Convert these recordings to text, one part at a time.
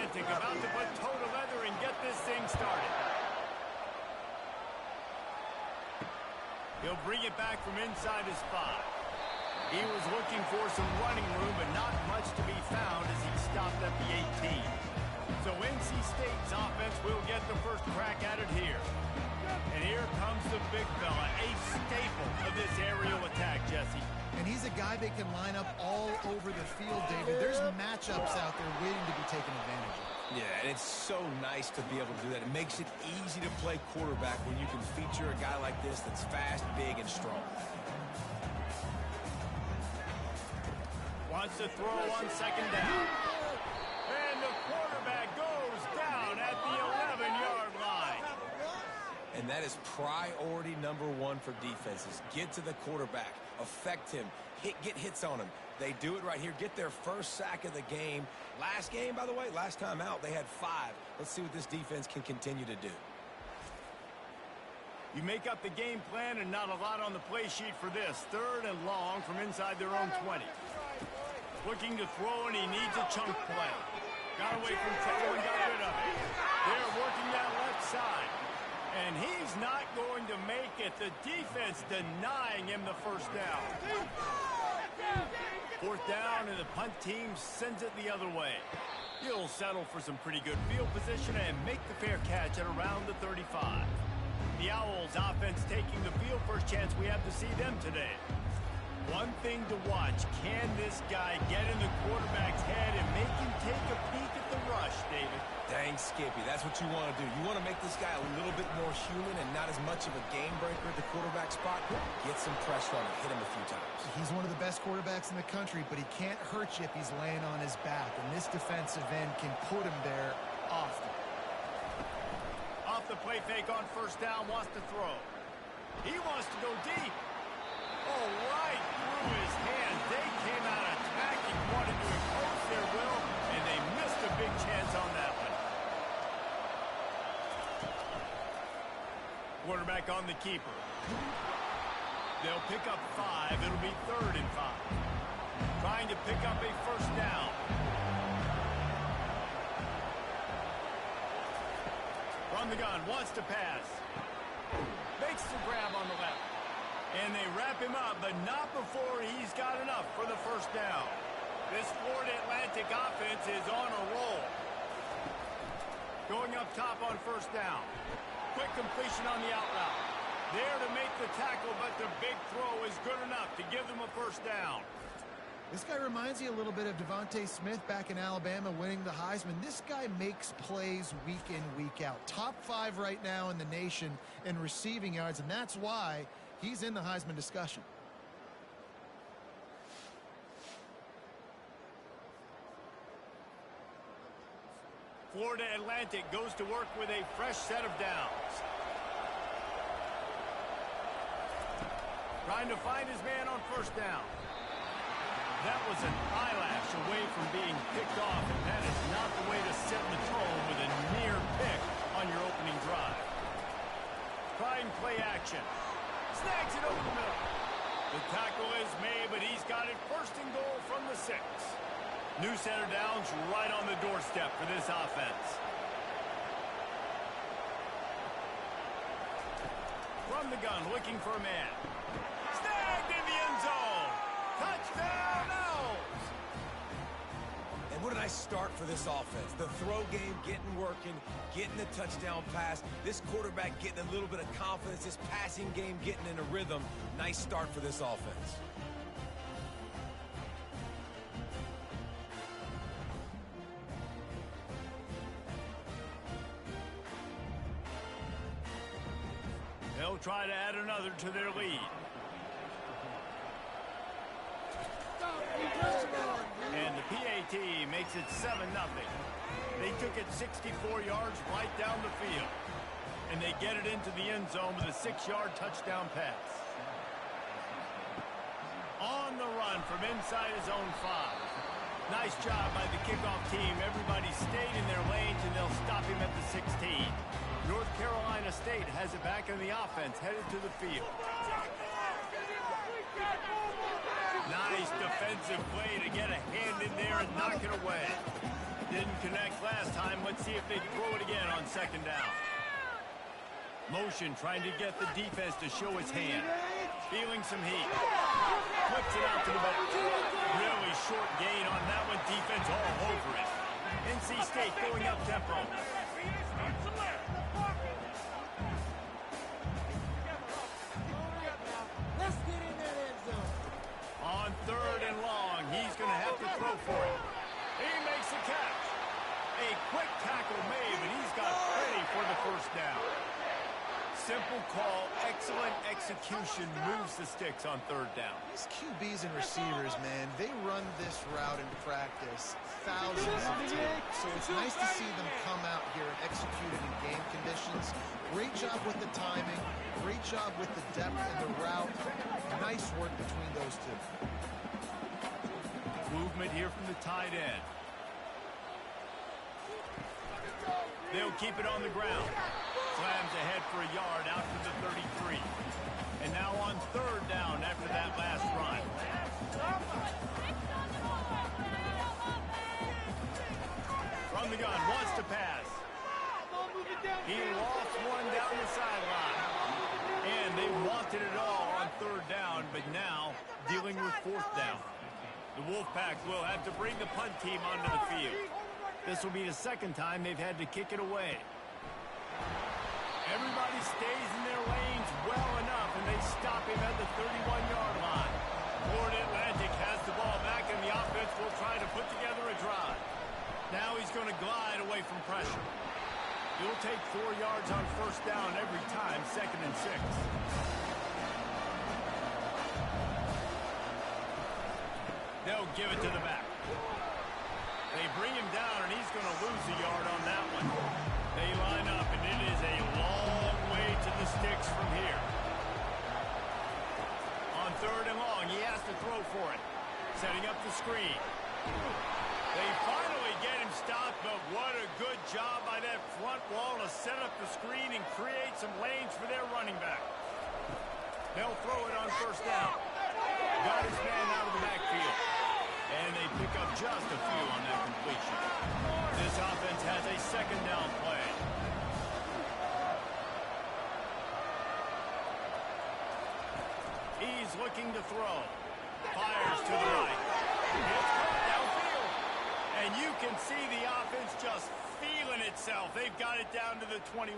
Atlantic about to put toe to leather and get this thing started. He'll bring it back from inside his 5. He was looking for some running room, but not much to be found as he stopped at the 18. So NC State's offense will get the first crack at it here. And here comes the big fella, a staple of this aerial attack, Jesse. And he's a guy that can line up all over the field, David. There's matchups out there waiting to be taken advantage of. Yeah, and it's so nice to be able to do that. It makes it easy to play quarterback when you can feature a guy like this that's fast, big, and strong. Wants to throw on second down. And the quarterback goes down at the 11-yard line. And that is priority number 1 for defenses. Get to the quarterback, affect him, get hits on him. They do it right here, get their first sack of the game. Last game, by the way, last time out, they had 5. Let's see what this defense can continue to do. You make up the game plan and not a lot on the play sheet for this. 3rd and long from inside their own 20. Looking to throw, and he needs a chunk play. Got away from trouble and got rid of it. They're working that left side. And he's not going to make it. The defense denying him the first down. 4th down, and the punt team sends it the other way. He'll settle for some pretty good field position and make the fair catch at around the 35. The Owls offense taking the field, first chance we have to see them today. One thing to watch, can this guy get in the quarterback's head and make him take a peek at the rush, David? Dang, Skippy, that's what you want to do. You want to make this guy a little bit more human and not as much of a game breaker at the quarterback spot. Get some pressure on him, hit him a few times. He's one of the best quarterbacks in the country, but he can't hurt you if he's laying on his back, and this defensive end can put him there often. Off the play fake on first down, wants to throw. He wants to go deep. Oh, right through his hands. They came out attacking, wanted to impose their will, and they missed a big chance on that one. Quarterback on the keeper. They'll pick up 5. It'll be 3rd and 5. Trying to pick up a first down. From the gun, wants to pass. Makes the grab on the left. And they wrap him up, but not before he's got enough for the first down. This Florida Atlantic offense is on a roll. Going up top on first down. Quick completion on the out route. There to make the tackle, but the big throw is good enough to give them a first down. This guy reminds you a little bit of Devontae Smith back in Alabama winning the Heisman. This guy makes plays week in, week out. Top 5 right now in the nation in receiving yards, and that's why he's in the Heisman discussion. Florida Atlantic goes to work with a fresh set of downs. Trying to find his man on first down. That was an eyelash away from being picked off, and that is not the way to set the tone with a near pick on your opening drive. Try and play action. Snags it over the middle. The tackle is made, but he's got it first and goal from the 6. New center downs right on the doorstep for this offense. From the gun, looking for a man. Snagged in the end zone. Touchdown, Owls! And what a nice start for this offense. The throw game getting working, getting the touchdown pass. This quarterback getting a little bit of confidence. This passing game getting in a rhythm. Nice start for this offense. They'll try to add another to their lead. And the PAT makes it 7-0. They took it 64 yards right down the field. And they get it into the end zone with a 6-yard touchdown pass. On the run from inside his own 5. Nice job by the kickoff team. Everybody stayed in their lanes, and they'll stop him at the 16. North Carolina State has it back in the offense, headed to the field. Nice Nice defensive play to get a hand in there and knock it away. Didn't connect last time. Let's see if they can throw it again on second down. Motion trying to get the defense to show his hand. Feeling some heat. Flips it out to the back. Really short gain on that one. Defense all over it. NC State going up tempo. Let's get in that end zone. On third and long, he's going to have to throw for it. He makes the catch. A quick tackle made, but he's got plenty for the first down. Simple call, excellent execution, moves the sticks on third down. These QBs and receivers, man, they run this route in practice thousands of times. So it's nice to see them come out here and execute it in game conditions. Great job with the timing, great job with the depth and the route. Nice work between those two. Movement here from the tight end. They'll keep it on the ground. Slams ahead for a yard out to the 33. And now on third down after that last run. From the gun, wants to pass. He lost one down the sideline. And they wanted it all on third down, but now dealing with fourth down. The Wolfpack will have to bring the punt team onto the field. This will be the second time they've had to kick it away. Everybody stays in their lanes well enough, and they stop him at the 31-yard line. Florida Atlantic has the ball back, and the offense will try to put together a drive. Now he's going to glide away from pressure. He'll take 4 yards on first down every time, 2nd and 6. They'll give it to the back. They bring him down, and he's going to lose a yard on that one. They line up, and it is a long way to the sticks from here. On third and long, he has to throw for it. Setting up the screen. They finally get him stopped, but what a good job by that front wall to set up the screen and create some lanes for their running back. They'll throw it on first down. Got his man out of the backfield. And they pick up just a few on that completion. This offense has a second down play. He's looking to throw. Fires to the right. It's caught downfield. And you can see the offense just feeling itself. They've got it down to the 21.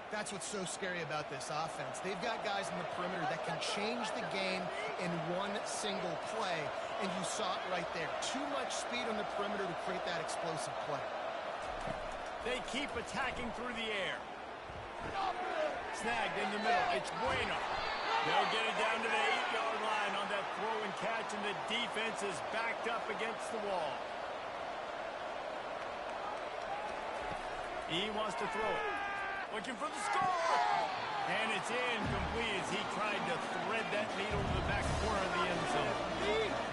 That's what's so scary about this offense. They've got guys in the perimeter that can change the game in one single play. And you saw it right there. Too much speed on the perimeter to create that explosive play. They keep attacking through the air. Snagged in the middle. It's Bueno. They'll get it down to the 8-yard line on that throw and catch, and the defense is backed up against the wall. He wants to throw it. Looking for the score. And it's incomplete as he tried to thread that needle to the back corner of the end zone.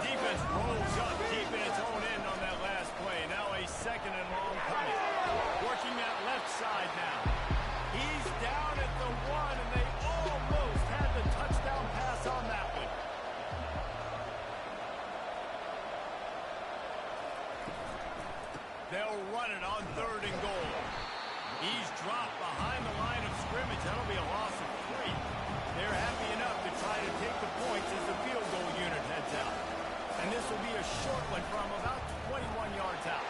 Defense rolls up deep in its own end on that last play. Now a second and long coming. Working that left side now. He's down at the 1, and they almost had the touchdown pass on that one. They'll run it on third and goal. He's dropped behind the line of scrimmage. That'll be a loss of 3. They're happy enough to try to take the points as the field goal unit heads out. And this will be a short one from about 21 yards out.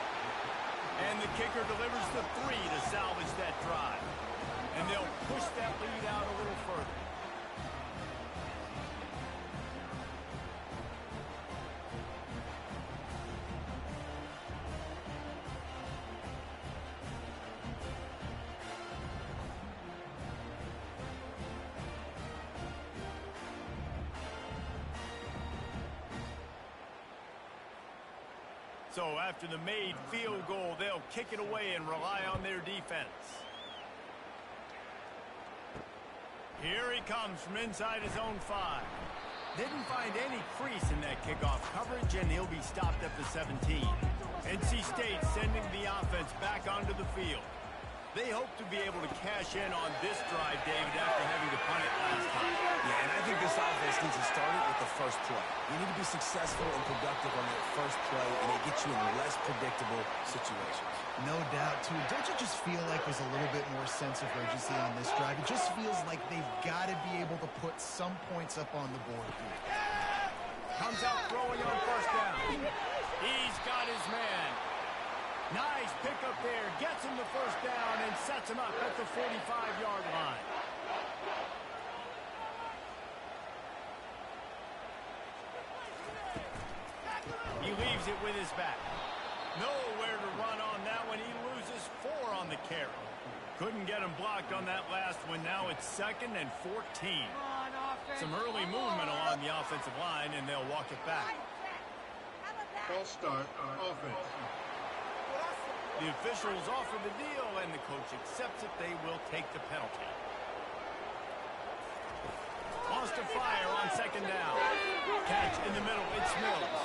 And the kicker delivers the 3 to salvage that drive. And they'll push that lead out a little further. So after the made field goal, they'll kick it away and rely on their defense. Here he comes from inside his own 5. Didn't find any crease in that kickoff coverage, and he'll be stopped at the 17. NC State sending the offense back onto the field. They hope to be able to cash in on this drive, David, after having to punt it last time. Yeah, and I think this offense needs to start it with the first play. You need to be successful and productive on that first play, and it gets you in less predictable situations. No doubt, too. Don't you just feel like there's a little bit more sense of urgency on this drive? It just feels like they've got to be able to put some points up on the board here. Comes out throwing on first down. He's got his man. Nice pickup there. Gets him the first down and sets him up at the 45-yard line. He leaves it with his back. Nowhere to run on that one. He loses 4 on the carry. Couldn't get him blocked on that last one. Now it's 2nd and 14. Some early movement along the offensive line, and they'll walk it back. False start on offense. The officials offer the deal, and the coach accepts it. They will take the penalty. Lost to fire on 2nd down. Catch in the middle. It's Mills.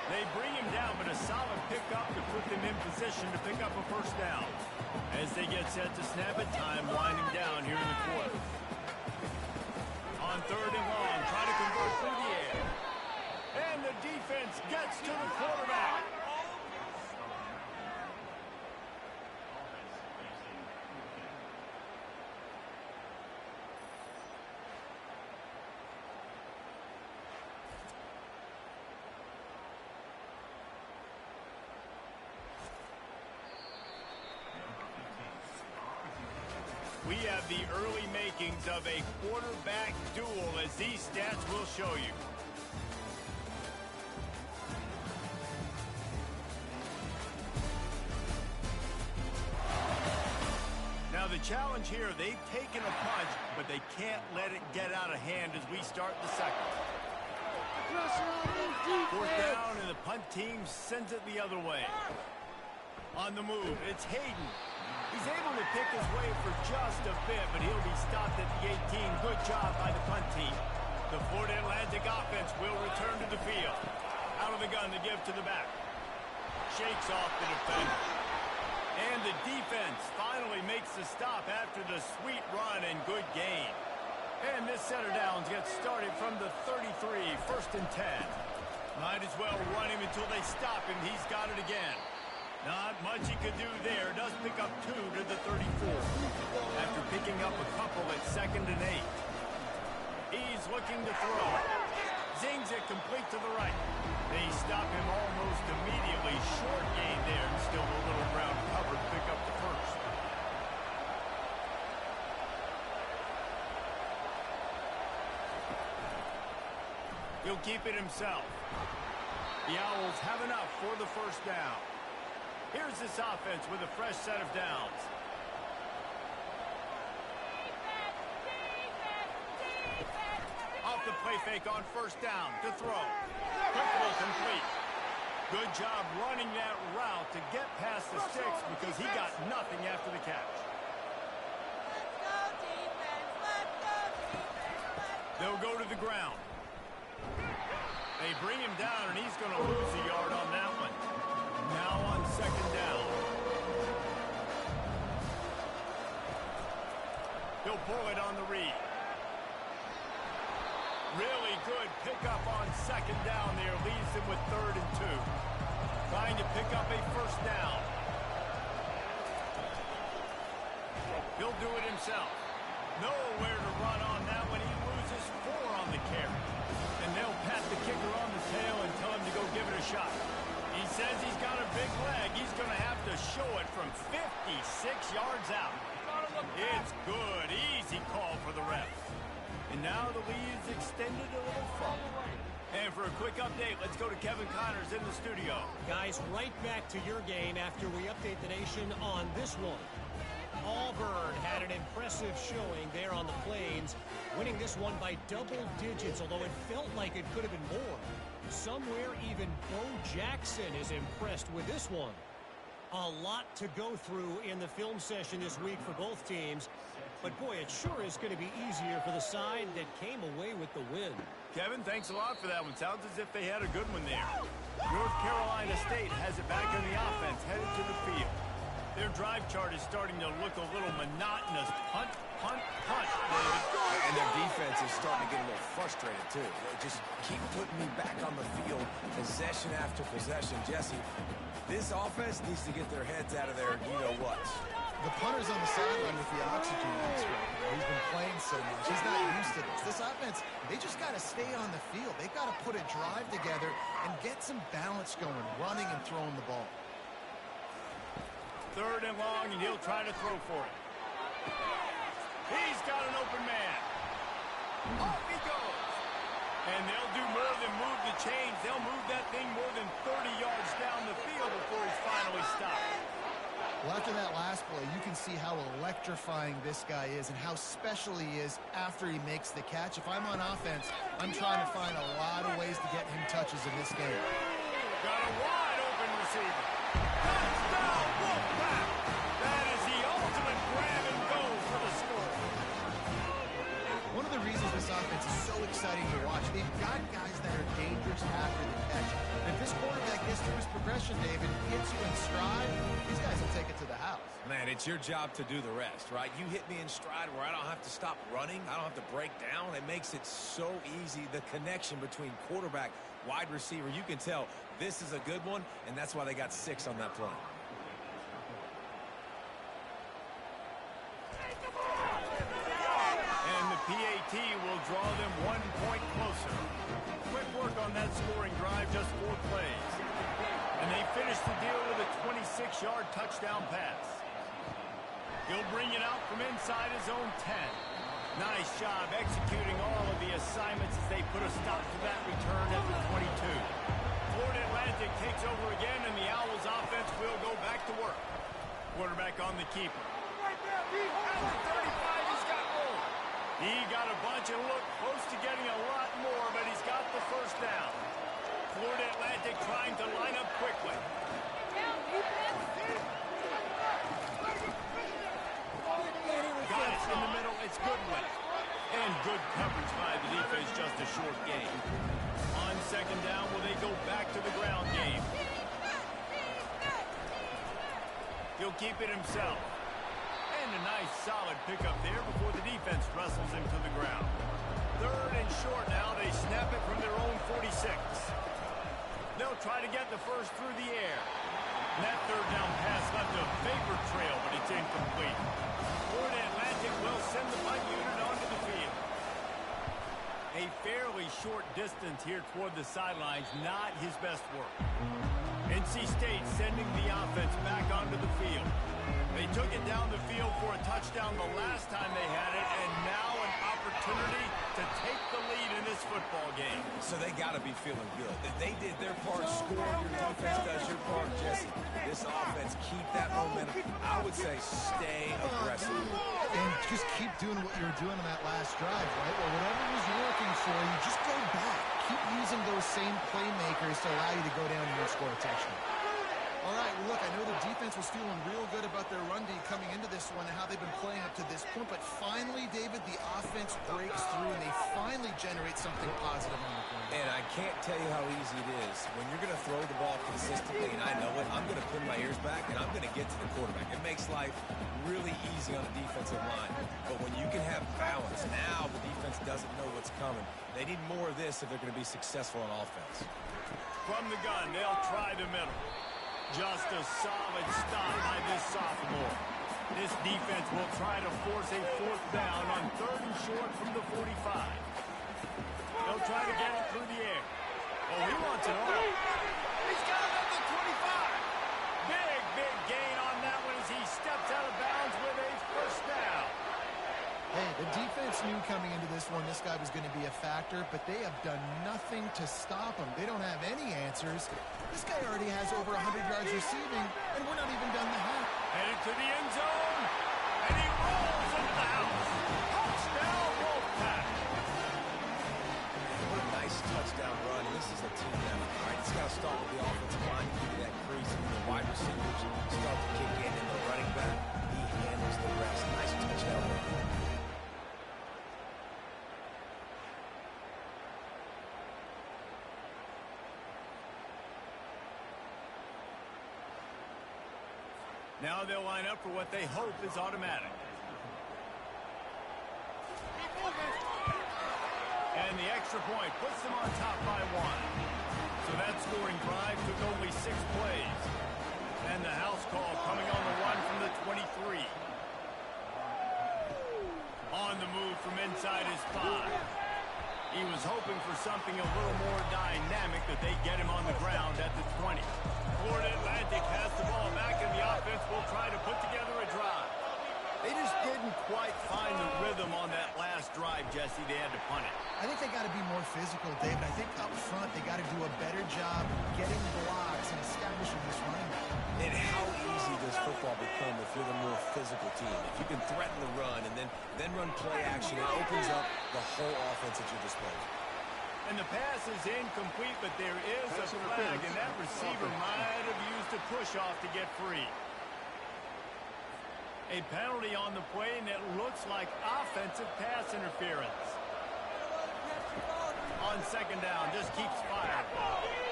They bring him down, but a solid pickup to put them in position to pick up a first down. As they get set to snap it, time winding down here in the quarter. On 3rd and long, try to convert through the air. And the defense gets to the quarterback. We have the early makings of a quarterback duel, as these stats will show you. Now the challenge here, they've taken a punch, but they can't let it get out of hand as we start the second. 4th down, and the punt team sends it the other way. On the move, it's Hayden. He's able to pick his way for just a bit, but he'll be stopped at the 18. Good job by the punt team. The Florida Atlantic offense will return to the field. Out of the gun to give to the back. Shakes off the defender. And the defense finally makes the stop after the sweet run and good gain. And this set of downs gets started from the 33, 1st and 10. Might as well run him until they stop him. He's got it again. Not much he could do there. Does pick up 2 to the 34. After picking up a couple at 2nd and 8. He's looking to throw. Zings it complete to the right. They stop him almost immediately. Short gain there, and still a little ground covered to pick up the first. He'll keep it himself. The Owls have enough for the first down. Here's this offense with a fresh set of downs. Off the play fake on 1st down to throw. Quickly complete. Good job running that route to get past the sticks because he got nothing after the catch. They'll go to the ground. They bring him down, and he's going to lose a yard on that one. Now on 2nd down. He'll pull it on the read. Really good pickup on 2nd down there. Leaves him with 3rd and 2. Trying to pick up a first down. He'll do it himself. Nowhere to run on that one. He loses 4 on the carry. And they'll pat the kicker on the tail and tell him to go give it a shot. He says he's got a big leg. He's going to have to show it from 56 yards out. It's good. Easy call for the ref. And now the lead's extended a little further. And for a quick update, let's go to Kevin Connors in the studio. Guys, right back to your game after we update the nation on this one. Auburn had an impressive showing there on the Plains, winning this one by double digits, although it felt like it could have been more. Somewhere even Bo Jackson is impressed with this one. A lot to go through in the film session this week for both teams. But, boy, it sure is going to be easier for the side that came away with the win. Kevin, thanks a lot for that one. Sounds as if they had a good one there. North Carolina State has it back on the offense, headed to the field. Their drive chart is starting to look a little monotonous. Punt, punt, punt, David. And their defense is starting to get a little frustrated, too. They just keep putting me back on the field, possession after possession. Jesse, this offense needs to get their heads out of their you-know-whats. The punter's on the sideline with the oxygen mask right now. He's been playing so much. He's not used to this. This offense, they just got to stay on the field. They've got to put a drive together and get some balance going, running and throwing the ball. 3rd and long, and he'll try to throw for it. He's got an open man. Off he goes. And they'll do more than move the chains. They'll move that thing more than 30 yards down the field before he's finally stopped. Well, after that last play, you can see how electrifying this guy is and how special he is after he makes the catch. If I'm on offense, I'm trying to find a lot of ways to get him touches in this game. Got a wide open receiver. Touchdown, Wolfpack! That is the ultimate grab and go for the score. One of the reasons this offense is so exciting to watch, they've got guys that are dangerous after the catch. And if this quarterback gets through his progression, David, gets you in stride, these guys will take it to the house. Man, it's your job to do the rest, right? You hit me in stride where I don't have to stop running. I don't have to break down. It makes it so easy. The connection between quarterback, wide receiver, you can tell this is a good one, and that's why they got 6 on that play. And the PAT will draw them 1 point closer. Quick work on that scoring drive, just 4 plays. And they finish the deal with a 26-yard touchdown pass. He'll bring it out from inside his own 10. Nice job executing all of the assignments as they put a stop to that return at the 22. Florida Atlantic takes over again, and the Owls offense will go back to work. Quarterback on the keeper. At the 35, he's got room. He got a bunch and looked close to getting a lot more, but he's got the first down. Florida Atlantic trying to line up quickly. Got it in the middle. It's Goodwin. And good coverage by the defense, just a short gain. On 2nd down, will they go back to the ground game? He'll keep it himself. And a nice solid pickup there before the defense wrestles him to the ground. 3rd and short now. They snap it from their own 46. They'll try to get the first through the air. And that 3rd down pass left a vapor trail, but it's incomplete. Florida Atlantic will send the punt unit onto the field. A fairly short distance here toward the sidelines, not his best work. NC State sending the offense back onto the field. They took it down the field for a touchdown the last time they had it, and now an opportunity to take the lead in this football game. So they got to be feeling good. If they did their part, score, your defense does your part, Jesse. This offense, keep that momentum. I would say stay aggressive. And just keep doing what you were doing on that last drive, right? Well, whatever was working for you, just go back. Keep using those same playmakers to allow you to go down and score a touchdown. All right, well, look, I know the defense was feeling real good about their run D coming into this one and how they've been playing up to this point, but finally, David, the offense breaks through and they finally generate something positive on the play. And I can't tell you how easy it is. When you're going to throw the ball consistently, and I know it, I'm going to pin my ears back and I'm going to get to the quarterback. It makes life really easy on the defensive line. But when you can have balance, now the defense doesn't know what's coming. They need more of this if they're going to be successful on offense. From the gun, they'll try the middle. Just a solid stop by this sophomore. This defense will try to force a 4th down on 3rd and short from the 45. They'll try to get it through the air. Oh, he wants it all. He's got it at the 25. Big gain on that one as he steps out of bounds with a first down. Hey, the defense knew coming into this one this guy was going to be a factor, but they have done nothing to stop him. They don't have any answers. This guy already has over 100 yards receiving, and we're not even done the half. Headed to the end zone, and he rolls into the house. Touchdown, Wolfpack. What a nice touchdown run. This is a team effort, right? It's got to start with the offensive line to get that crease, and the wide receivers start to kick in, and the running back, he handles the rest. Nice touchdown run. Now they'll line up for what they hope is automatic. And the extra point puts them on top by 1. So that scoring drive took only 6 plays. And the house call coming on the run from the 23. On the move from inside his 5. He was hoping for something a little more dynamic, that they get him on the ground at the 20. Florida Atlantic has the ball back, and the offense will try to put together a drive. They just didn't quite find the rhythm on that last drive, Jesse. They had to punt it. I think they got to be more physical, David. I think up front they got to do a better job getting blocks and establishing this running back. And how easy does football become if you're the more physical team? If you can threaten the run and then run play action, it opens up the whole offense at your disposal. And the pass is incomplete, but there is a flag, and that receiver might have used a push-off to get free. A penalty on the play, and it looks like offensive pass interference. On second down, just keeps firing.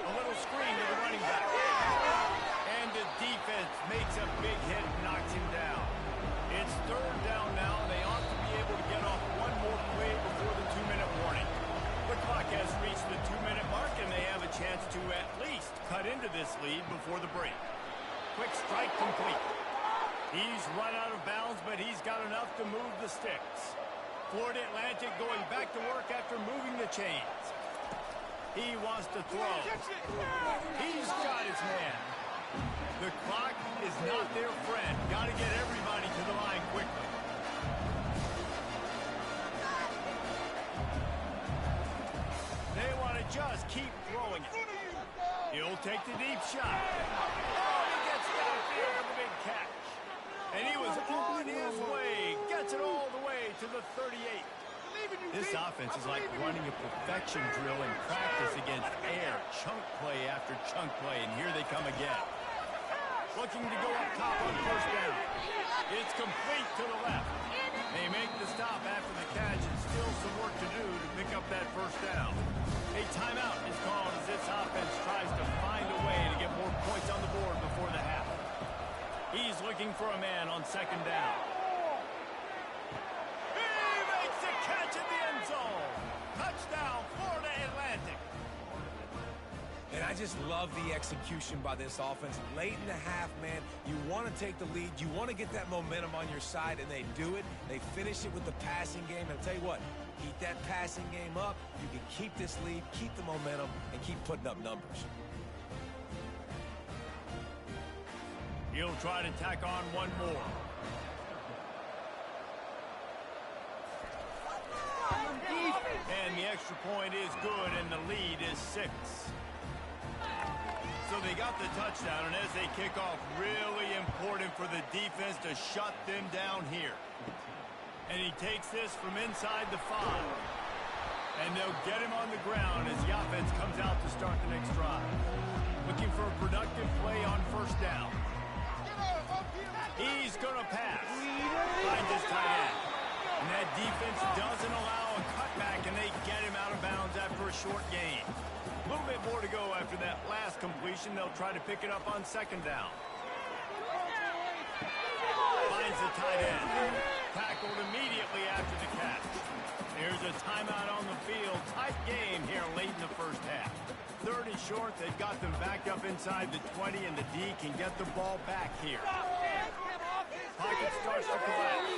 A little screen to the running back. And the defense makes a big hit and knocks him down. It's third down now. They ought to be able to get off one more play before the 2-minute warning. The clock has reached the 2-minute mark, and they have a chance to at least cut into this lead before the break. Quick strike complete. He's run out of bounds, but he's got enough to move the sticks. Florida Atlantic going back to work after moving the chains. He wants to throw. He's got his man. The clock is not their friend. Got to get everybody to the line quickly. They want to just keep throwing it. He'll take the deep shot. Oh, he gets downfield with a big catch. And he was on his way. Gets it all the way to the 38. This offense is like running a perfection drill in practice against air. Chunk play after chunk play. And here they come again. Looking to go up top on first down. It's complete to the left. They make the stop after the catch, and still some work to do to pick up that first down. A timeout is called as this offense tries to find a way to get more points on the board before the half. He's looking for a man on second down. He makes the catch at the end zone. Touchdown, Florida Atlantic. And I just love the execution by this offense. Late in the half, man, you want to take the lead. You want to get that momentum on your side, and they do it. They finish it with the passing game. And I'll tell you what, keep that passing game up. You can keep this lead, keep the momentum, and keep putting up numbers. He'll try to tack on one more. And the extra point is good, and the lead is 6. So they got the touchdown, and as they kick off, really important for the defense to shut them down here. And he takes this from inside the 5. And they'll get him on the ground as the offense comes out to start the next drive. Looking for a productive play on first down. He's going to pass. Finds his tight end. And that defense doesn't allow a cutback, and they get him out of bounds after a short gain. A little bit more to go after that last completion. They'll try to pick it up on second down. Finds the tight end. Tackled immediately after the catch. Here's a timeout on the field. Tight game here late in the first half. Third and short. They've got them backed up inside the 20, and the D can get the ball back here. Pocket starts to collapse.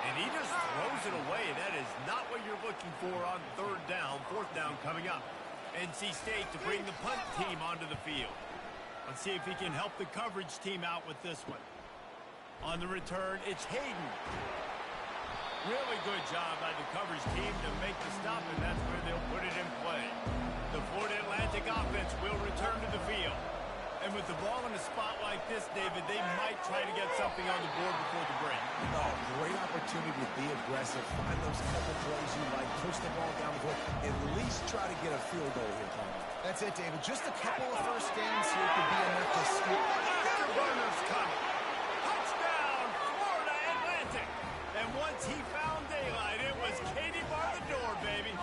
And he just throws it away. That is not what you're looking for on third down. Fourth down coming up. NC State to bring the punt team onto the field. Let's see if he can help the coverage team out with this one. On the return, it's Hayden. Really good job by the coverage team to make the stop, and that's where they'll put it in play. The Florida Atlantic offense will return to the field. And with the ball in a spot like this, David, they might try to get something on the board before the break. Oh, great opportunity to be aggressive. Find those couple plays you like. Push the ball down the field. At least try to get a field goal here, Tom. That's it, David. Just a couple of first downs here could be enough to scoop. Afterburner's coming. Touchdown, Florida Atlantic. And once he found daylight, it was Katie bar the door, baby.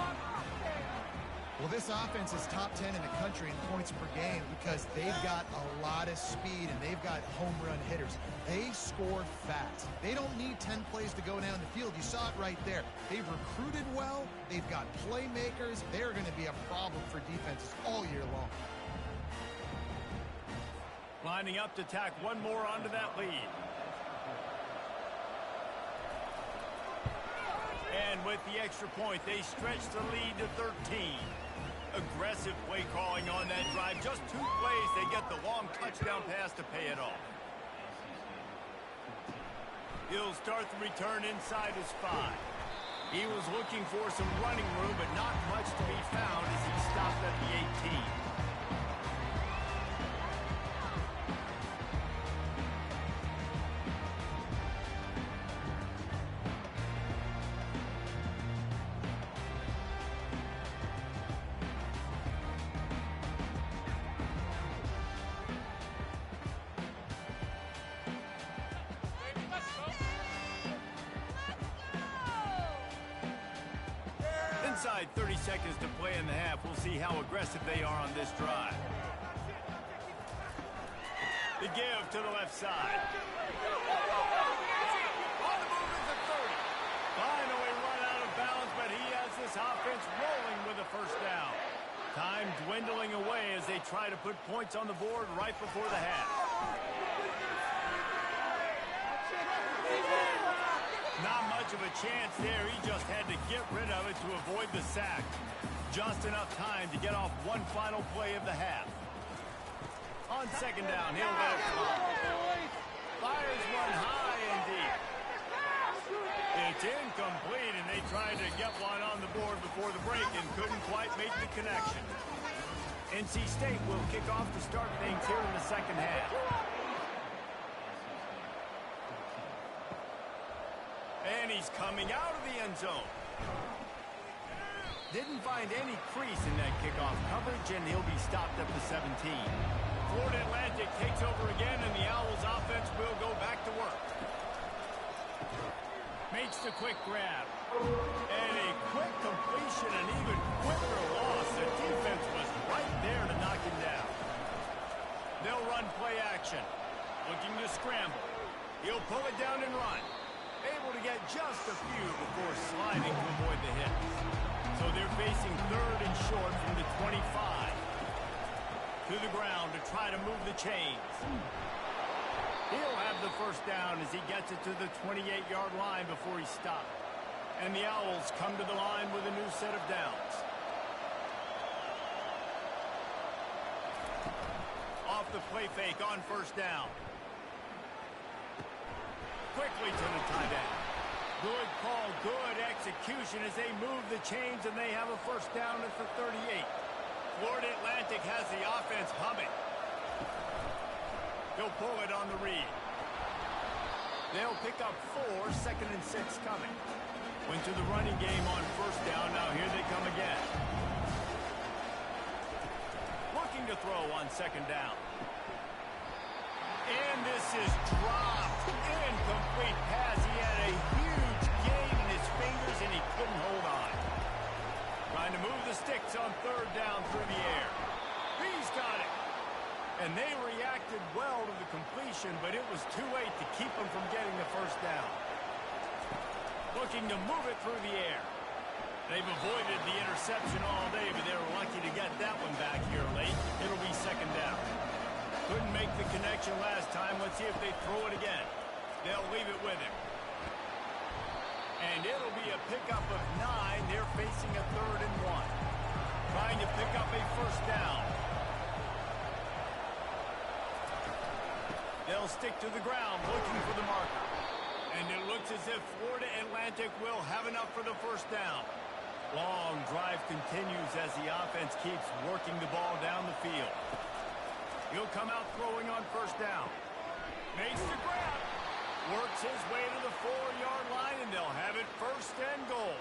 Well, this offense defense is top 10 in the country in points per game because they've got a lot of speed and they've got home run hitters. They score fast. They don't need 10 plays to go down the field. You saw it right there. They've recruited well. They've got playmakers. They're going to be a problem for defenses all year long. Lining up to tack one more onto that lead. And with the extra point, they stretch the lead to 13. Aggressive play calling on that drive. Just 2 plays, they get the long touchdown pass to pay it off. He'll start the return inside his 5. He was looking for some running room, but not much to be found as he stopped at the 18. Inside 30 seconds to play in the half. We'll see how aggressive they are on this drive. The give to the left side. On the move is the 30. Finally run out of bounds, but he has this offense rolling with a first down. Time dwindling away as they try to put points on the board right before the half. Not much of a chance there. He just had to get rid of it to avoid the sack. Just enough time to get off one final play of the half. On second down, he'll let it fly. Fires one high and deep. It's incomplete, and they tried to get one on the board before the break and couldn't quite make the connection. NC State will kick off to start things here in the second half. And he's coming out of the end zone. Didn't find any crease in that kickoff coverage, and he'll be stopped at the 17. Florida Atlantic takes over again, and the Owls offense will go back to work. Makes the quick grab. And a quick completion, an even quicker loss. The defense was right there to knock him down. They'll run play action. Looking to scramble. He'll pull it down and run. Able to get just a few before sliding to avoid the hit. So they're facing 3rd and short from the 25. To the ground to try to move the chains. He'll have the first down as he gets it to the 28-yard line before he stopped. And the Owls come to the line with a new set of downs. Off the play fake on first down. Quickly to the tight end. Good call, good execution as they move the chains, and they have a first down at the 38. Florida Atlantic has the offense humming. He'll pull it on the read. They'll pick up 4, 2nd and 6 coming. Went to the running game on first down. Now here they come again. Looking to throw on second down. And this is dropped. Incomplete pass. He had a huge gain in his fingers, and he couldn't hold on. Trying to move the sticks on 3rd down through the air. He's got it. And they reacted well to the completion, but it was too late to keep them from getting the first down. Looking to move it through the air. They've avoided the interception all day, but they were lucky to get that one back here late. It'll be second down. Couldn't make the connection last time. Let's see if they throw it again. They'll leave it with him. And it'll be a pickup of 9. They're facing a 3rd and 1. Trying to pick up a first down. They'll stick to the ground looking for the marker. And it looks as if Florida Atlantic will have enough for the first down. Long drive continues as the offense keeps working the ball down the field. He'll come out throwing on first down. Makes the grab. Works his way to the 4-yard line, and they'll have it 1st and goal.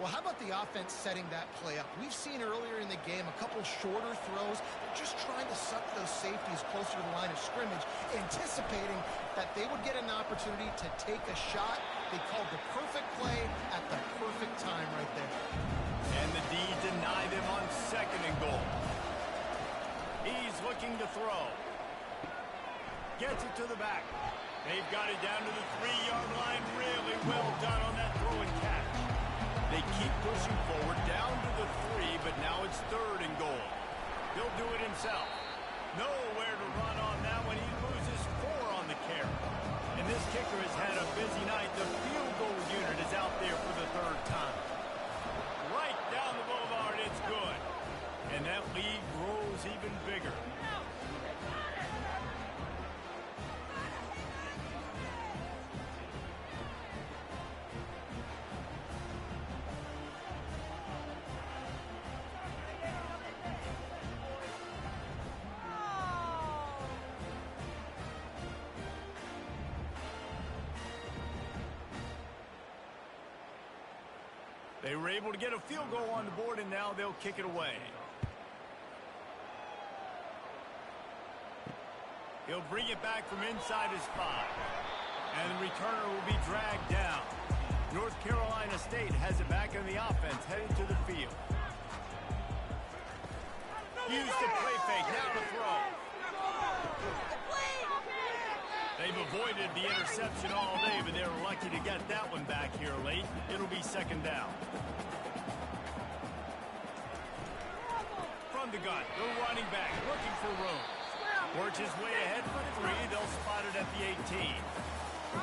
Well, how about the offense setting that play up? We've seen earlier in the game a couple shorter throws. They're just trying to suck those safeties closer to the line of scrimmage, anticipating that they would get an opportunity to take a shot They called the perfect play at the perfect time right there. And the D denied him on 2nd and goal. He's looking to throw. Gets it to the back. They've got it down to the 3-yard line. Really well done on that throw and catch. They keep pushing forward down to the 3, but now it's 3rd and goal. He'll do it himself. Nowhere to run on that one. He loses 4 on the carry. And this kicker has had a busy night. The field goal unit is out there for the 3rd time. Right down the boulevard, it's good. And that lead grows even bigger. They were able to get a field goal on the board, and now they'll kick it away. He'll bring it back from inside his 5. And the returner will be dragged down. North Carolina State has it back in the offense, headed to the field. Used the play fake, now to throw. They've avoided the interception all day, but they're lucky to get that one back here late. It'll be 2nd down. From the gun, the running back looking for room. Works his way ahead for 3. They'll spot it at the 18.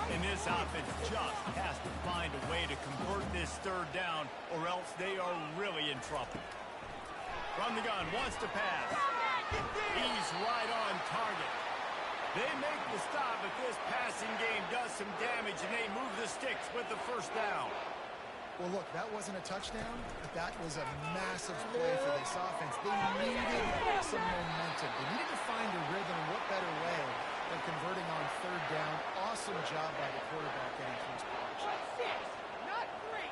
And this offense just has to find a way to convert this 3rd down, or else they are really in trouble. From the gun, wants to pass. He's right on target. They make the stop, but this passing game does some damage, and they move the sticks with the 1st down. Well, look, that wasn't a touchdown, but that was a massive play for this offense. They needed some momentum. They needed to find a rhythm, and what better way than converting on 3rd down. Awesome job by the quarterback getting through his progression. Not 3.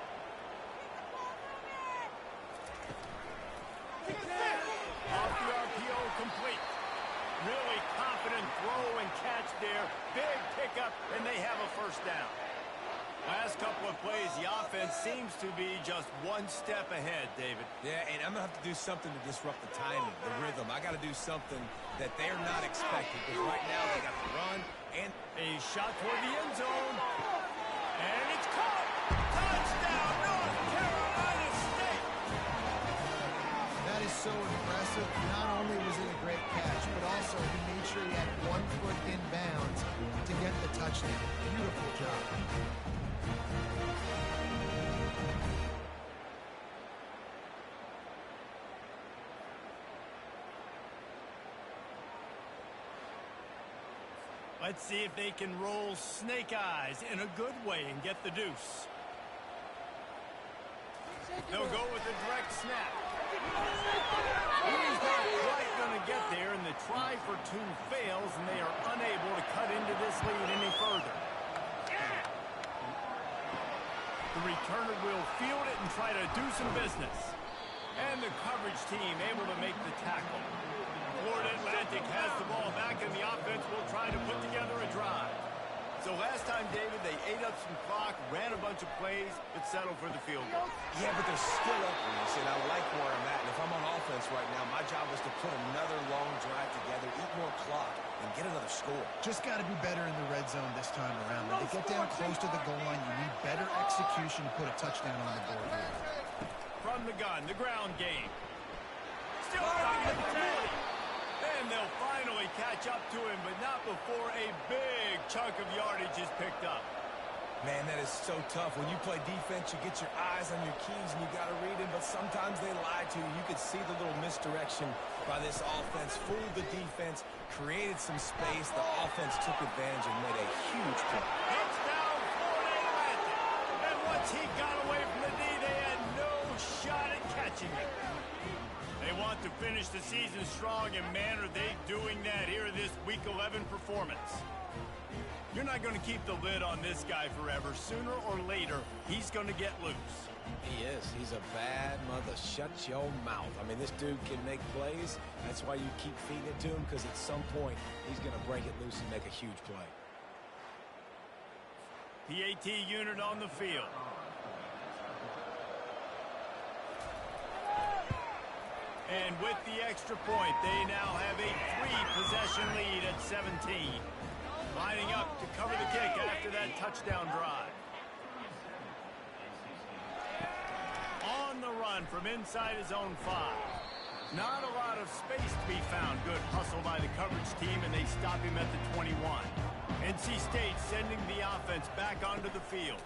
Off the RPO, complete. Really confident throw and catch there. Big pickup, and they have a 1st down. Last couple of plays, the offense seems to be just one step ahead, David. Yeah, and I'm going to have to do something to disrupt the timing, the rhythm. I got to do something that they're not expecting, because right now they got the run and a shot toward the end zone. And it's caught. Touchdown, North Carolina State. That is so impressive. Not only was it a great catch, but also he made sure he had 1 foot in bounds to get the touchdown. Beautiful job. Let's see if they can roll snake eyes in a good way and get the deuce. They'll go with a direct snap. He's not quite going to get there, and the try for 2 fails, and they are unable to cut into this lead any further. The returner will field it and try to do some business. And the coverage team able to make the tackle. Florida Atlantic has the ball back, and the offense will try to put together a drive. So last time, David, they ate up some clock, ran a bunch of plays, but settled for the field goal. yeah, but they're still up in this, and I like where I'm at. And if I'm on offense right now, my job is to put another long drive together, eat more clock, and get another score. Just got to be better in the red zone this time around. When they get down close to the goal line, you need better execution to put a touchdown on the board here. From the gun, the ground game. Still trying to get the and they'll finally catch up to him, but not before a big chunk of yardage is picked up. Man, that is so tough. When you play defense, you get your eyes on your keys, and you got to read them, but sometimes they lie to you. You could see the little misdirection by this offense, fooled the defense, created some space. The offense took advantage and made a huge play. It's down Florida Atlantic. And once he got away from the D, they had no shot at catching him. They want to finish the season strong, and man, are they doing that here in this Week 11 performance. You're not going to keep the lid on this guy forever. Sooner or later, he's going to get loose. He is. He's a bad mother. Shut your mouth. I mean, this dude can make plays. That's why you keep feeding it to him, because at some point, he's going to break it loose and make a huge play. PAT unit on the field. And with the extra point, they now have a 3-possession lead at 17. Lining up to cover the kick after that touchdown drive. On the run from inside his own 5. Not a lot of space to be found. Good hustle by the coverage team, and they stop him at the 21. NC State sending the offense back onto the field.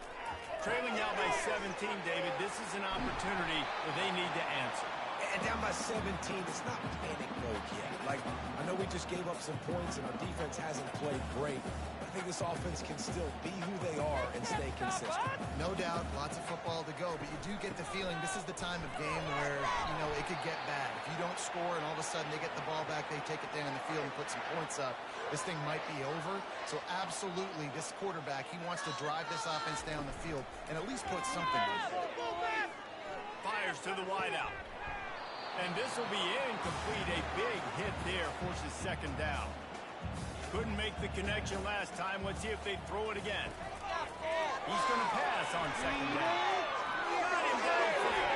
Trailing now by 17, David. This is an opportunity where they need to answer. And down by 17, it's not panic mode yet. Like, I know we just gave up some points and our defense hasn't played great. I think this offense can still be who they are and stay consistent. No doubt, lots of football to go, but you do get the feeling this is the time of game where, you know, it could get bad. If you don't score and all of a sudden they get the ball back, they take it down the field and put some points up, this thing might be over. So absolutely, this quarterback, he wants to drive this offense down the field and at least put something in. Fires to the wideout. And this will be incomplete. A big hit there forces second down. Couldn't make the connection last time. Let's see if they throw it again. He's going to pass on second down. Got him downfield.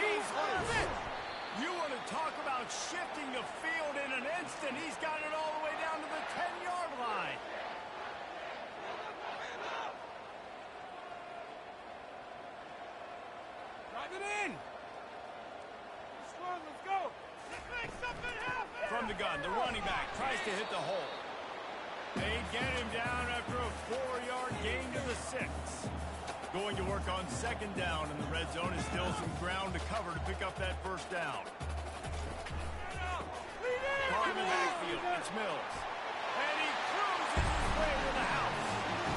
He's loose. You want to talk about shifting the field in an instant. He's got it all the way down to the 10-yard line. Drive it in. Let's go. Let's make something happen. From the gun, the running back tries to hit the hole. They get him down after a 4-yard gain to the 6. Going to work on second down, and the red zone is still some ground to cover to pick up that first down. Part of the backfield, it's Mills. And he cruises his way to the house.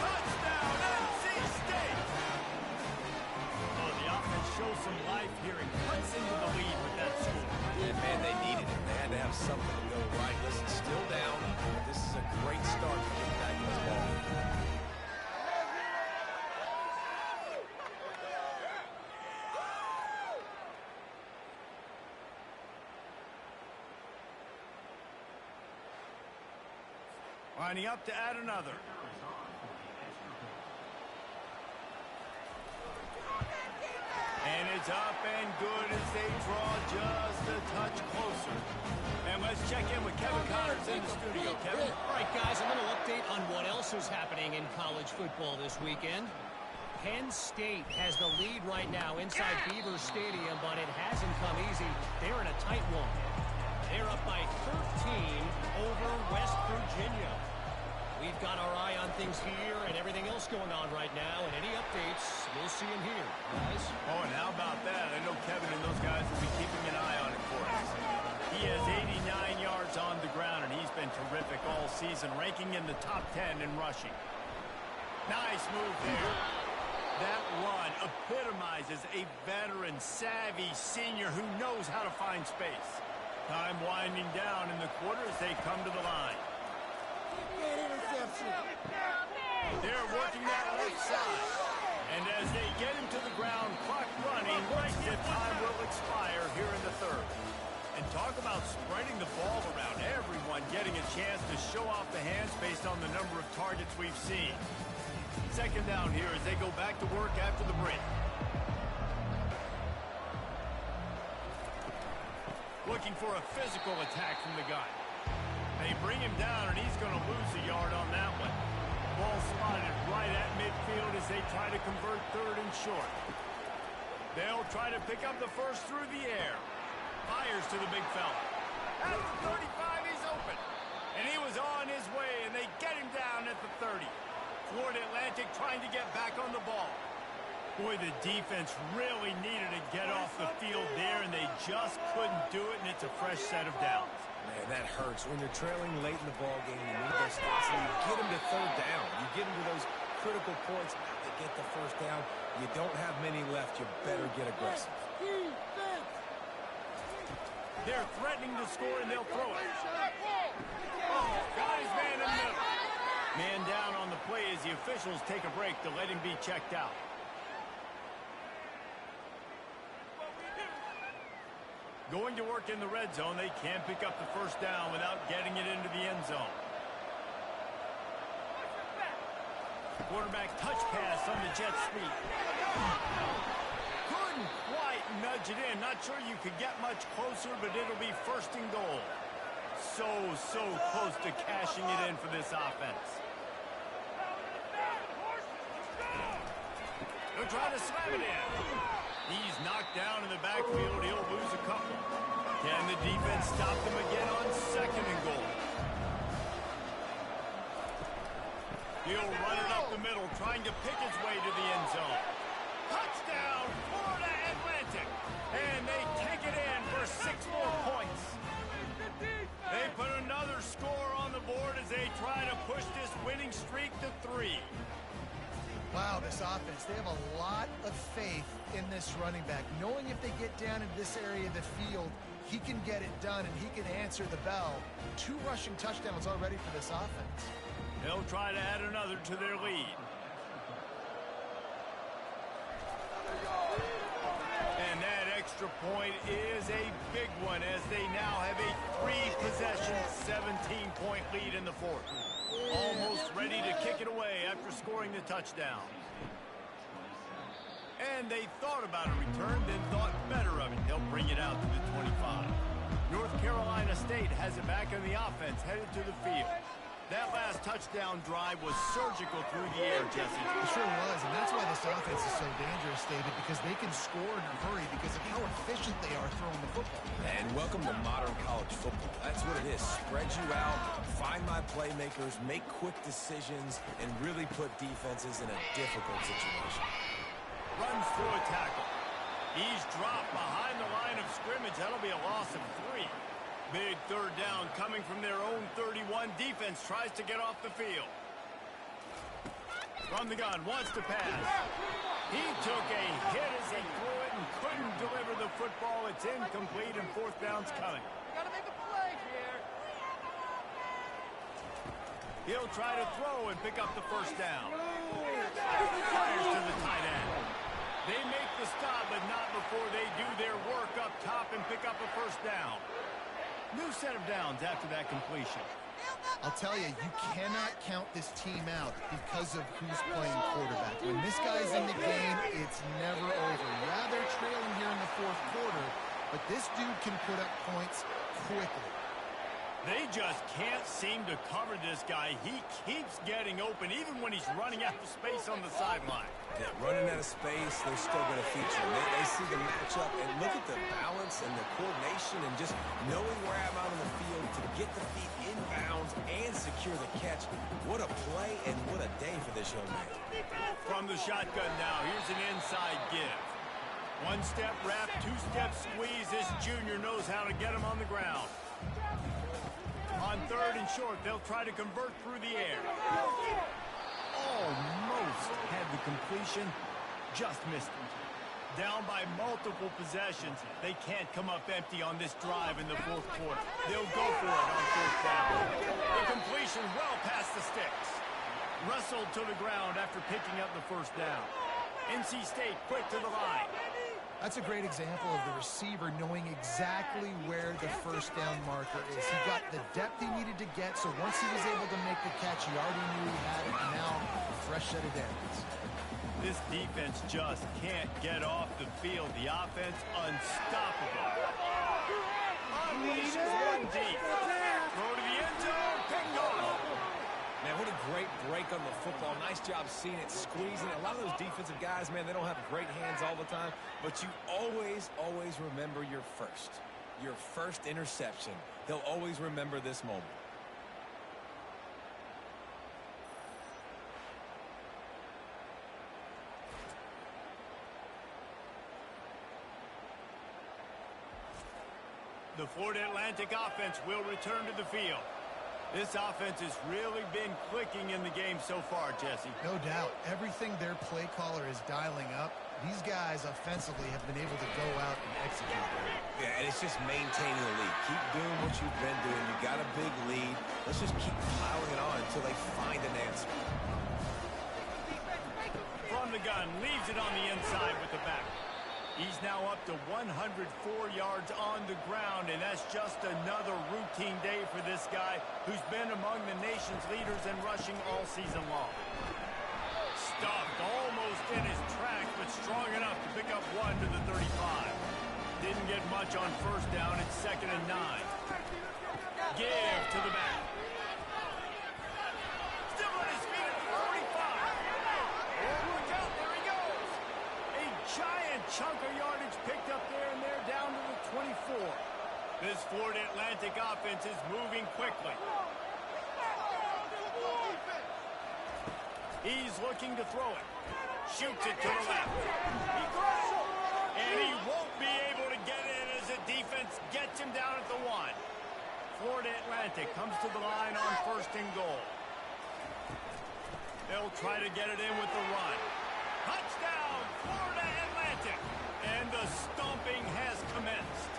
Touchdown, NC State! Oh, the offense shows some life here and cuts into the lead with that score. And man, they needed it. They had to have something to go right. Listen, still down. This is a great start to get back in this ball. Lining up to add another. And it's up and good as they draw just a touch closer. And let's check in with Kevin Connors in the studio. Kevin? All right, guys, a little update on what else is happening in college football this weekend. Penn State has the lead right now inside Beaver Stadium, but it hasn't come easy. They're in a tight one. They're up by 13 over West Virginia. We've got our eye on things here and everything else going on right now, and any updates, you'll see them here, guys. Oh, and how about that? I know Kevin and those guys will be keeping an eye on it for us. He has 89 yards on the ground, and he's been terrific all season, ranking in the top 10 in rushing. Nice move there. That run epitomizes a veteran, savvy senior who knows how to find space. Time winding down in the quarter as they come to the line. They're working that left side. And as they get him to the ground, clock running, the time will expire here in the third. And talk about spreading the ball around. Everyone getting a chance to show off the hands based on the number of targets we've seen. Second down here as they go back to work after the break. Looking for a physical attack from the guy. They bring him down, and he's going to lose a yard on that one. Ball spotted right at midfield as they try to convert third and short. They'll try to pick up the first through the air. Fires to the big fella. At the 35, he's open. And he was on his way, and they get him down at the 30. Florida Atlantic trying to get back on the ball. Boy, the defense really needed to get off the field there, and they just couldn't do it, and it's a fresh set of downs. Man, that hurts. When you're trailing late in the ball game, you need those stops, and you get them to third down. You get them to those critical points to get the first down. You don't have many left. You better get aggressive. They're threatening to score, and they'll throw it. Oh, got his man in the middle. Man down on the play as the officials take a break to let him be checked out. Going to work in the red zone, they can't pick up the first down without getting it into the end zone. Quarterback touch pass on the jet sweep. Couldn't quite nudge it in. Not sure you could get much closer, but it'll be first and goal. So close to cashing it in for this offense. They'll try to slam it in. He's knocked down in the backfield. He'll lose a couple. Can the defense stop them again on second and goal? He'll run it up the middle, trying to pick his way to the end zone. Touchdown, Florida Atlantic. And they take it in for 6 more points. They put another score on the board as they try to push this winning streak to 3. Wow, this offense, they have a lot of faith in this running back, knowing if they get down into this area of the field, he can get it done and he can answer the bell. 2 rushing touchdowns already for this offense. They'll try to add another to their lead. And that extra point is a big one as they now have a 3-possession, 17-point lead in the 4th. Almost ready to kick it away after scoring the touchdown. And they thought about a return, then thought better of it. They'll bring it out to the 25. North Carolina State has it back in the offense, headed to the field. That last touchdown drive was surgical through the air, Jesse. It sure was, and that's why this offense is so dangerous, David, because they can score in a hurry because of how efficient they are throwing the football. And welcome to modern college football. That's what it is. Spread you out, find my playmakers, make quick decisions, and really put defenses in a difficult situation. Runs through a tackle. He's dropped behind the line of scrimmage. That'll be a loss of 3. Big third down coming from their own 31. Defense tries to get off the field. From the gun, wants to pass. He took a hit as he threw it and couldn't deliver the football. It's incomplete and 4th down's coming. Gotta make a play here. He'll try to throw and pick up the first down. Fires to the tight end. They make the stop, but not before they do their work up top and pick up a first down. New set of downs after that completion. I'll tell you, you cannot count this team out because of who's playing quarterback. When this guy's in the game, it's never over. Yeah, they're trailing here in the 4th quarter, but this dude can put up points quickly. They just can't seem to cover this guy. He keeps getting open, even when he's running out of space on the sideline. Yeah, running out of space, they're still going to feature him. They see the matchup, and look at the balance and the coordination and just knowing where I'm out on the field to get the feet inbounds and secure the catch. What a play and what a day for this young man. From the shotgun now, here's an inside give. 1-step wrap, 2-step squeeze. This junior knows how to get him on the ground. On 3rd and short, they'll try to convert through the air. Almost had the completion, just missed it. Down by multiple possessions, they can't come up empty on this drive in the 4th quarter. They'll go for it on 4th down. The completion well past the sticks. Wrestled to the ground after picking up the first down. NC State quick to the line. That's a great example of the receiver knowing exactly where the first down marker is. He got the depth he needed to get, so once he was able to make the catch, he already knew he had it, and now a fresh set of downs. This defense just can't get off the field. The offense unstoppable. Unleashes one deep. Throw to the end zone, picked off. Man, what a great break on the football. Nice job seeing it, squeezing it. A lot of those defensive guys, man, they don't have great hands all the time, but you always remember your first interception. They'll always remember this moment. The Florida Atlantic offense will return to the field. This offense has really been clicking in the game so far, Jesse. No doubt. Everything their play caller is dialing up, these guys offensively have been able to go out and execute. Yeah, and it's just maintaining the lead. Keep doing what you've been doing. You got a big lead. Let's just keep piling it on until they find an answer. From the gun, leaves it on the inside with the back. He's now up to 104 yards on the ground, and that's just another routine day for this guy who's been among the nation's leaders in rushing all season long. stuffed, almost in his tracks, but strong enough to pick up one to the 35. Didn't get much on first down. It's 2nd and 9. Give to the back. Still on his feet at the 45. Oh, look out, there he goes. A giant chunk of yardage picked up there, and they're down to the 24. This Florida Atlantic offense is moving quickly. He's looking to throw it. Shoots it to the left. He throws it. And he won't be able to get in as the defense gets him down at the 1. Florida Atlantic comes to the line on 1st and goal. They'll try to get it in with the run. Touchdown, Florida Atlantic. And the stomping has commenced.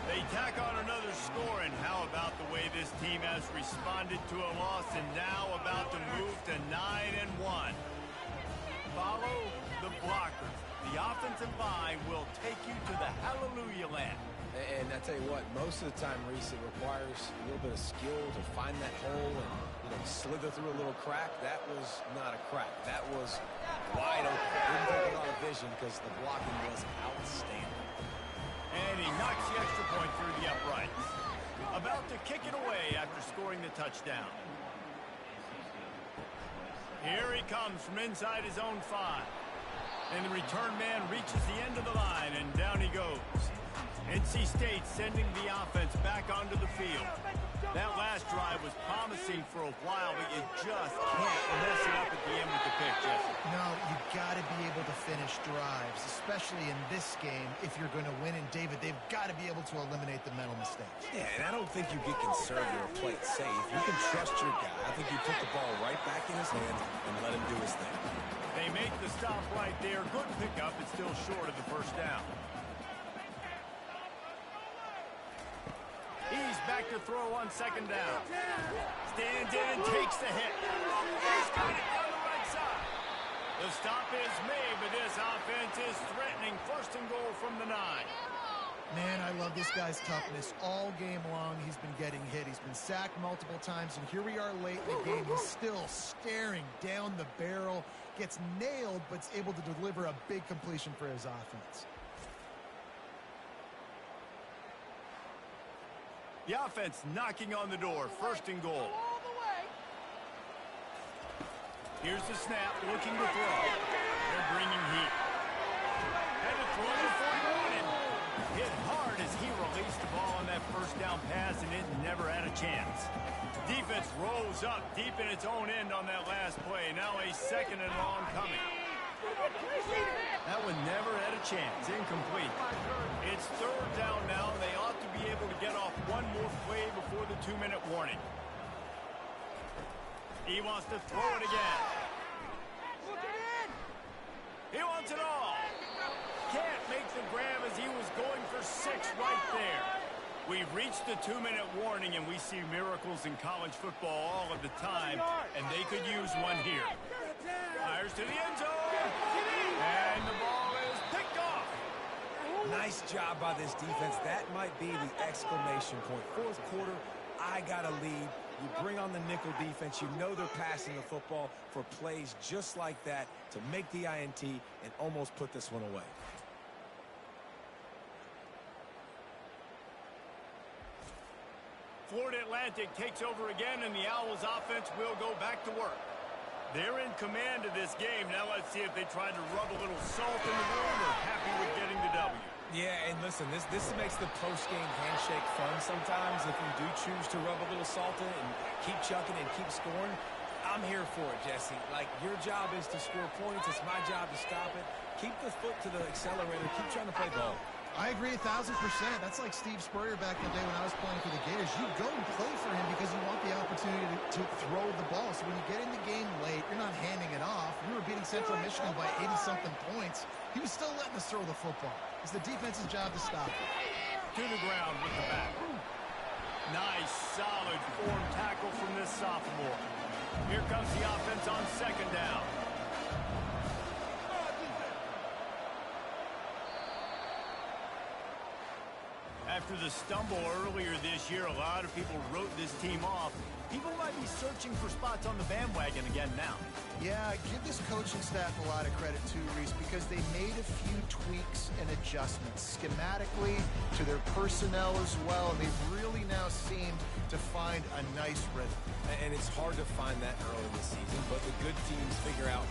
They tack on another score, and how about the way this team has responded to a loss and now about to move to 9-1. Follow the blockers. The offensive line will take you to the hallelujah land. And I tell you what, most of the time, Reese, it requires a little bit of skill to find that hole and, slither through a little crack. That was not a crack. That was wide open. Didn't take a lot of vision because the blocking was outstanding. And he knocks the extra point through the uprights. About to kick it away after scoring the touchdown. Here he comes from inside his own 5. And the return man reaches the end of the line, and down he goes. NC State sending the offense back onto the field. That last drive was promising for a while, but you just can't mess it up at the end with the pick, Jesse. No, you got to be able to finish drives, especially in this game if you're going to win. And, David, they've got to be able to eliminate the mental mistakes. Yeah, and I don't think you get conservative or play it safe. You can trust your guy. I think you put the ball right back in his hands and let him do his thing. They make the stop right there. Good pickup. It's still short of the first down. He's back to throw on 2nd down. Stands in and takes the hit. He's got it on the right side. The stop is made, but this offense is threatening 1st and goal from the 9. Man, I love this guy's toughness. All game long, he's been getting hit. He's been sacked multiple times, and here we are late in the game. He's still staring down the barrel, gets nailed, but is able to deliver a big completion for his offense. The offense knocking on the door. 1st and goal. Here's the snap, looking to throw. They're bringing heat. Had to throw the 41 and hit hard as he released the ball on that 1st down pass, and it never had a chance. Defense rolls up deep in its own end on that last play. Now a 2nd and long coming. That one never had a chance. Incomplete. It's 3rd down now. They ought to be able to get off one more play before the 2-minute warning. He wants to throw it again. He wants it all. Can't make the grab as he was going for 6 right there. We've reached the 2-minute warning, and we see miracles in college football all of the time, and they could use one here. Fires to the end zone, and the ball is picked off. Nice job by this defense. That might be the exclamation point. 4th quarter, I got a lead. You bring on the nickel defense. You know they're passing the football for plays just like that to make the INT and almost put this one away. Florida Atlantic takes over again, and the Owls offense will go back to work. They're in command of this game. Now let's see if they try to rub a little salt in the wound or happy with getting the W. Yeah, and listen, this makes the post-game handshake fun sometimes. If you do choose to rub a little salt in and keep chucking and keep scoring, I'm here for it, Jesse. Like, your job is to score points. It's my job to stop it. Keep the foot to the accelerator. Keep trying to play ball. I agree 1,000%. That's like Steve Spurrier back in the day when I was playing for the Gators. You go and play for him because you want the opportunity to throw the ball. So when you get in the game late, you're not handing it off. We were beating Central Michigan by 80-something points. He was still letting us throw the football. It's the defense's job to stop it. To the ground with the back. Nice, solid form tackle from this sophomore. Here comes the offense on 2nd down. After the stumble earlier this year, a lot of people wrote this team off. People might be searching for spots on the bandwagon again now. Yeah, give this coaching staff a lot of credit too, Reese, because they made a few tweaks and adjustments schematically to their personnel as well, and they've really now seemed to find a nice rhythm. And it's hard to find that early in the season, but the good teams figure out